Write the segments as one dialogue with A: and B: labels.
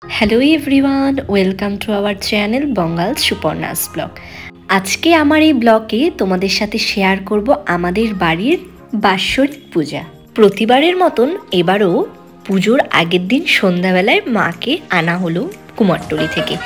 A: Hello everyone, welcome to our channel বঙ্গাল Suparna's blog. আজকে আমার এই ব্লগে তোমাদের সাথে শেয়ার করব আমাদের বাড়ির বাৎসরিক পূজা। প্রতিবারের মতন এবারও পুজোর আগের দিন সন্ধ্যাবেলায় মাকে আনা হলো কুমারটুলি থেকে।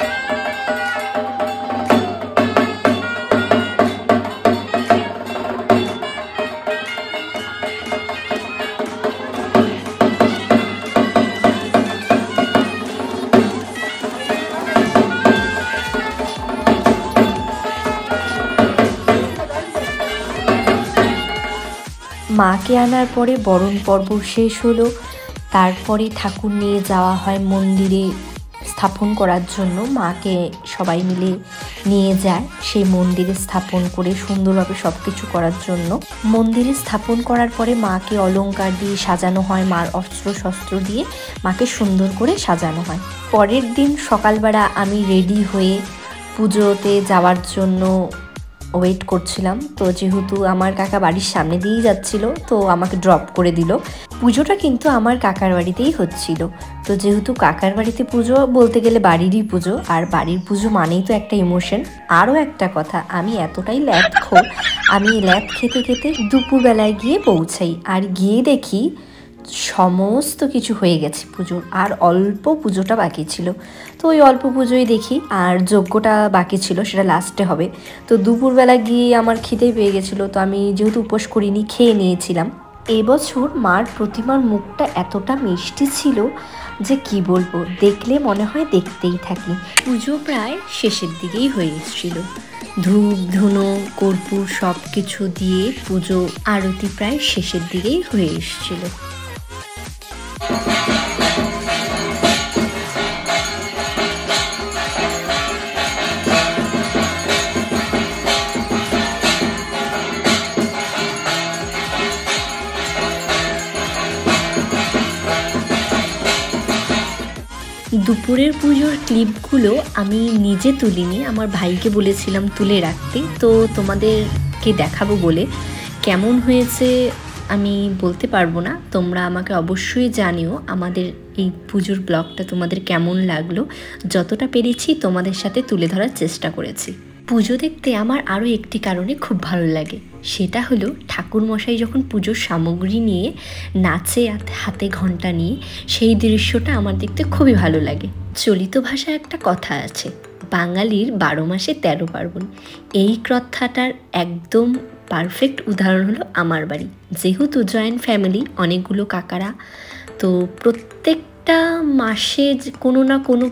A: মাকে আনার পরে বরণ পর্ব শেষ হলো, তারপরে ঠাকুর নিয়ে যাওয়া হয় মন্দিরে স্থাপন করার জন্য। মাকে সবাই মিলে নিয়ে যায় সেই মন্দিরে স্থাপন করে সুন্দরভাবে সব কিছু করার জন্য। মন্দিরে স্থাপন করার পরে মাকে অলংকার দিয়ে সাজানো হয়, মার অস্ত্র শস্ত্র দিয়ে মাকে সুন্দর করে সাজানো হয়। পরের দিন সকালবেলা আমি রেডি হয়ে পুজোতে যাওয়ার জন্য ওয়েট করছিলাম। তো যেহেতু আমার কাকা বাড়ির সামনে দিয়েই যাচ্ছিল, তো আমাকে ড্রপ করে দিল। পুজোটা কিন্তু আমার কাকার বাড়িতেই হচ্ছিল। তো যেহেতু কাকার বাড়িতে পুজো বলতে গেলে বাড়িরই পুজো, আর বাড়ির পুজো মানেই তো একটা ইমোশন। আরও একটা কথা, আমি এতটাই ল্যাথখোর, আমি ল্যাথ খেতে খেতে দুপুরবেলায় গিয়ে পৌঁছাই, আর গিয়ে দেখি সমস্ত কিছু হয়ে গেছে পুজোর, আর অল্প পুজোটা বাকি ছিল। তো ওই অল্প পুজোই দেখি, আর যজ্ঞটা বাকি ছিল, সেটা লাস্টে হবে। তো দুপুরবেলা গিয়ে আমার খিদে পেয়ে গেছিলো, তো আমি যেহেতু উপোস করিনি খেয়ে নিয়েছিলাম। এবছর মার প্রতিমার মুখটা এতটা মিষ্টি ছিল যে কি বলবো, দেখলে মনে হয় দেখতেই থাকি। পুজো প্রায় শেষের দিকেই হয়ে এসেছিল। ধূপ ধুনো কর্পূর সব কিছু দিয়ে পুজো আরতি প্রায় শেষের দিকেই হয়ে এসেছিল। দুপুরের পুজোর ক্লিপগুলো আমি নিজে তুলিনি, আমার ভাইকে বলেছিলাম তুলে রাখতে। তো তোমাদেরকে দেখাবো বলে, কেমন হয়েছে আমি বলতে পারবো না, তোমরা আমাকে অবশ্যই জানিও আমাদের এই পুজোর ব্লগটা তোমাদের কেমন লাগলো। যতটা পেরেছি তোমাদের সাথে তুলে ধরার চেষ্টা করেছি। পুজো দেখতে আমার আরও একটি কারণে খুব ভালো লাগে, সেটা হলো ঠাকুরমশাই যখন পুজোর সামগ্রী নিয়ে নাচে হাতে ঘণ্টা নিয়ে, সেই দৃশ্যটা আমার দেখতে খুবই ভালো লাগে। চলিত ভাষায় একটা কথা আছে, বাঙালির 12 মাসে 13 পার্বণ। এই কথাটার একদম পারফেক্ট উদাহরণ হলো আমার বাড়ি। যেহেতু জয়েন্ট ফ্যামিলি, অনেকগুলো কাকারা, তো প্রত্যেকটা মাসে কোনো না কোনো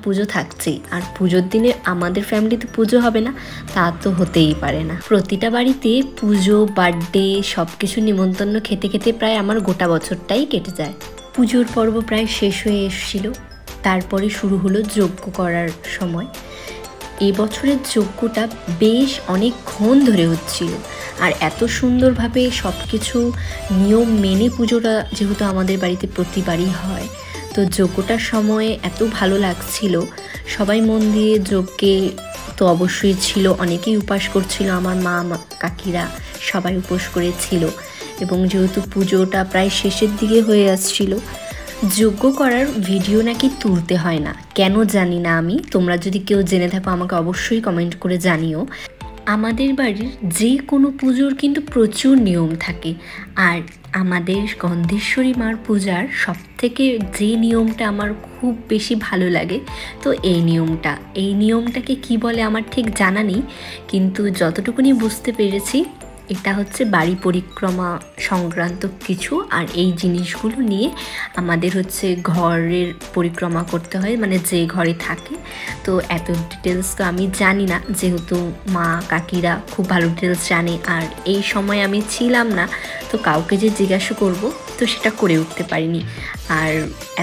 A: পুজো থাকছেই। আর পুজোর দিনে আমাদের ফ্যামিলিতে পুজো হবে না তা তো হতেই পারে না। প্রতিটা বাড়িতে পুজো, বার্থডে সব কিছু নিমন্ত্রণ খেতে খেতে প্রায় আমার গোটা বছরটাই কেটে যায়। পুজোর পর্ব প্রায় শেষ হয়ে এসেছিল, তারপরে শুরু হলো যজ্ঞ করার সময়। এবছরের যজ্ঞটা বেশ অনেকক্ষণ ধরে হচ্ছিল, আর এত সুন্দরভাবে সব কিছু নিয়ম মেনে পুজোটা যেহেতু আমাদের বাড়িতে প্রতিবারই হয়, তো যজ্ঞটার সময় এত ভালো লাগছিল। সবাই মন দিয়ে যজ্ঞে তো অবশ্যই ছিল, অনেকেই উপাস করছিল, আমার মা কাকিরা সবাই উপোস করেছিল। এবং যেহেতু পুজোটা প্রায় শেষের দিকে হয়ে আসছিল, যজ্ঞ করার ভিডিও নাকি তুলতে হয় না, কেন জানি না আমি। তোমরা যদি কেউ জেনে থাকো আমাকে অবশ্যই কমেন্ট করে জানিও। আমাদের বাড়ির যে কোনো পুজোর কিন্তু প্রচুর নিয়ম থাকে, আর আমাদের গন্ধেশ্বরী মার পূজার সবথেকে যে নিয়মটা আমার খুব বেশি ভালো লাগে, তো এই নিয়মটাকে কি বলে আমার ঠিক জানা নেই, কিন্তু যতটুকুনি বুঝতে পেরেছি এটা হচ্ছে বাড়ি পরিক্রমা সংক্রান্ত কিছু। আর এই জিনিসগুলো নিয়ে আমাদের হচ্ছে ঘরের পরিক্রমা করতে হয়, মানে যে ঘরে থাকে। তো এত ডিটেলস তো আমি জানি না, যেহেতু মা কাকিরা খুব ভালো ডিটেলস জানে, আর এই সময় আমি ছিলাম না, তো কাউকে যে জিজ্ঞাসা করব তো সেটা করে উঠতে পারিনি। আর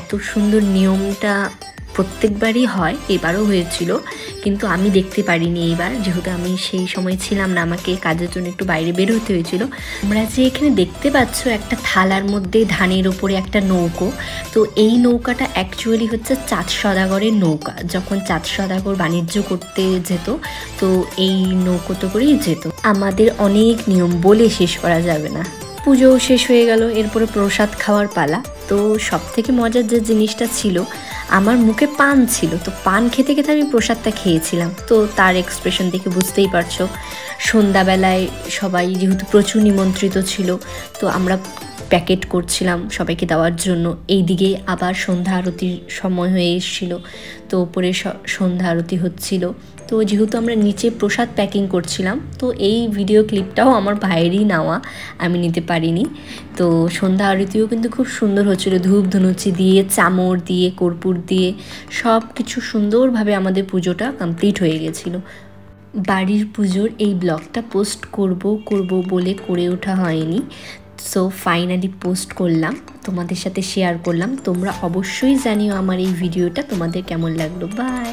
A: এত সুন্দর নিয়মটা প্রত্যেকবারই হয়, এবারও হয়েছিল, কিন্তু আমি দেখতে পারিনি এইবার, যেহেতু আমি সেই সময় ছিলাম না, আমাকে কাজের জন্য একটু বাইরে বের হতে হয়েছিল। আমরা যে এখানে দেখতে পাচ্ছ একটা থালার মধ্যে ধানের ওপরে একটা নৌকো, তো এই নৌকাটা অ্যাকচুয়ালি হচ্ছে চাঁদ সদাগরের নৌকা। যখন চাঁদ সদাগর বাণিজ্য করতে যেত, তো এই নৌকোতে করেই যেত। আমাদের অনেক নিয়ম বলে শেষ করা যাবে না। পুজোও শেষ হয়ে গেল, এরপরে প্রসাদ খাওয়ার পালা। তো সব থেকে মজার যে জিনিসটা ছিল, আমার মুখে পান ছিল, তো পান খেতে খেতে আমি প্রসাদটা খেয়েছিলাম। তো তার এক্সপ্রেশন দেখে বুঝতেই পারছো। সন্ধ্যাবেলায় সবাই যেহেতু প্রচুর নিমন্ত্রিত ছিল, তো আমরা প্যাকেট করছিলাম সবাইকে দেওয়ার জন্য। এই দিকে আবার সন্ধ্যা আরতির সময় হয়ে এসেছিলো, তো ওপরে সন্ধ্যা আরতি হচ্ছিল। তো যেহেতু আমরা নিচে প্রসাদ প্যাকিং করছিলাম, তো এই ভিডিও ক্লিপটাও আমার ভাইয়েরই নেওয়া, আমি নিতে পারিনি। তো সন্ধ্যা আরতিও কিন্তু খুব সুন্দর হচ্ছিলো, ধূপ ধুনুচি দিয়ে, চামর দিয়ে, কর্পূর দিয়ে সব কিছু সুন্দরভাবে আমাদের পুজোটা কমপ্লিট হয়ে গেছিলো। বাড়ির পুজোর এই ব্লগটা পোস্ট করব বলে করে ওঠা হয়নি, সো ফাইনালি পোস্ট করলাম, তোমাদের সাথে শেয়ার করলাম। তোমরা অবশ্যই জানিও আমার এই ভিডিওটা তোমাদের কেমন লাগলো। বাই।